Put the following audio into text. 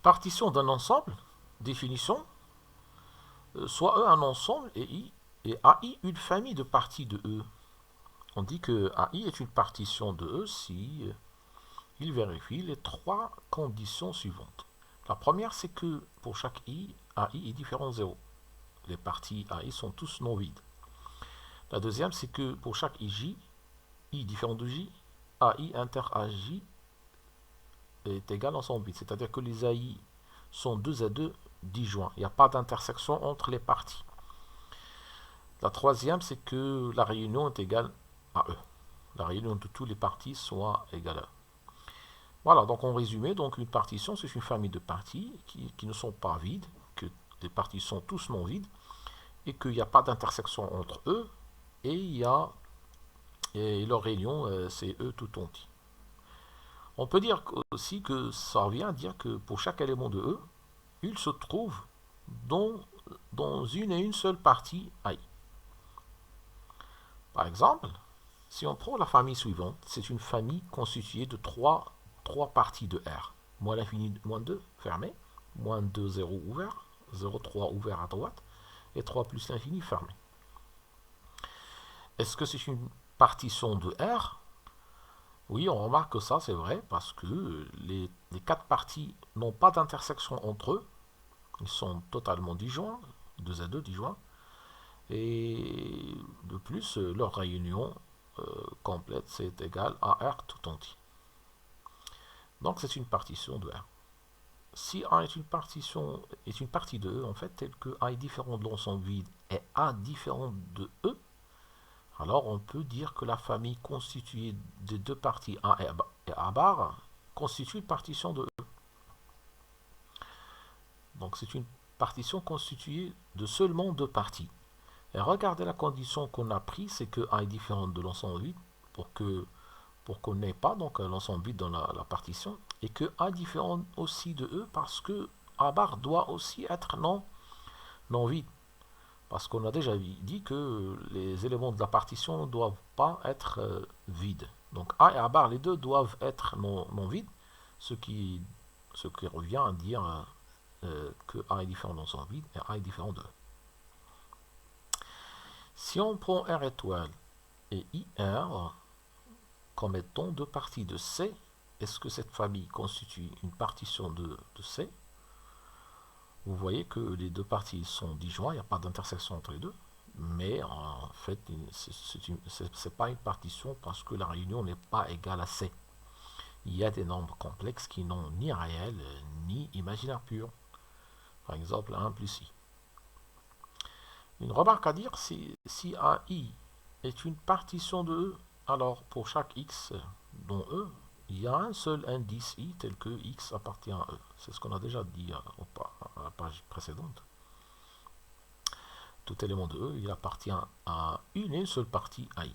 Partition d'un ensemble, définition, soit E un ensemble et AI une famille de parties de E. On dit que AI est une partition de E si il vérifie les trois conditions suivantes. La première, c'est que pour chaque I, AI est différent de 0. Les parties AI sont tous non vides. La deuxième, c'est que pour chaque IJ, I différent de J, AI inter AJ est égal à ensemble vide. C'est-à-dire que les AI sont 2 à 2 disjoints. Il n'y a pas d'intersection entre les parties. La troisième, c'est que la réunion est égale à E. La réunion de toutes les parties soit égale à E. Voilà, donc en résumé, donc une partition, c'est une famille de parties qui ne sont pas vides, que les parties sont tous non vides, et qu'il n'y a pas d'intersection entre eux, et il y a et leur réunion, c'est E tout entier. On peut dire aussi que ça revient à dire que pour chaque élément de E, il se trouve dans, dans une et une seule partie I. Par exemple, si on prend la famille suivante, c'est une famille constituée de trois parties de R. Moins l'infini, moins 2, fermé. Moins 2, 0, ouvert. 0, 3, ouvert à droite. Et 3 plus l'infini, fermé. Est-ce que c'est une partition de R? Oui, on remarque que ça, c'est vrai, parce que les quatre parties n'ont pas d'intersection entre eux. Ils sont totalement disjoints, 2 à 2 disjoints. Et de plus, leur réunion complète, c'est égal à R tout entier. Donc c'est une partition de R. Si A est une partition, est une partie de E, en fait, telle que A est différent de l'ensemble vide et A différent de E, alors on peut dire que la famille constituée des deux parties A et A bar constitue une partition de E. Donc c'est une partition constituée de seulement deux parties. Et regardez la condition qu'on a prise, c'est que A est différent de l'ensemble vide pour qu'on n'ait pas donc l'ensemble vide dans la partition, et que A est différent aussi de E parce que A bar doit aussi être non vide. Parce qu'on a déjà dit que les éléments de la partition ne doivent pas être vides. Donc A et A bar, les deux doivent être non vides, ce qui, ce qui revient à dire que A est différent de l'ensemble vide et A est différent de E. Si on prend R étoile et IR comme étant deux parties de C, est-ce que cette famille constitue une partition de C? Vous voyez que les deux parties sont disjointes, il n'y a pas d'intersection entre les deux, mais en fait, ce n'est pas une partition parce que la réunion n'est pas égale à C. Il y a des nombres complexes qui n'ont ni réel ni imaginaire pur. Par exemple, 1 plus i. Une remarque à dire, si un i est une partition de E, alors pour chaque x dont E, il y a un seul indice i tel que x appartient à E. C'est ce qu'on a déjà dit à la page précédente. Tout élément de E, il appartient à une et seule partie i.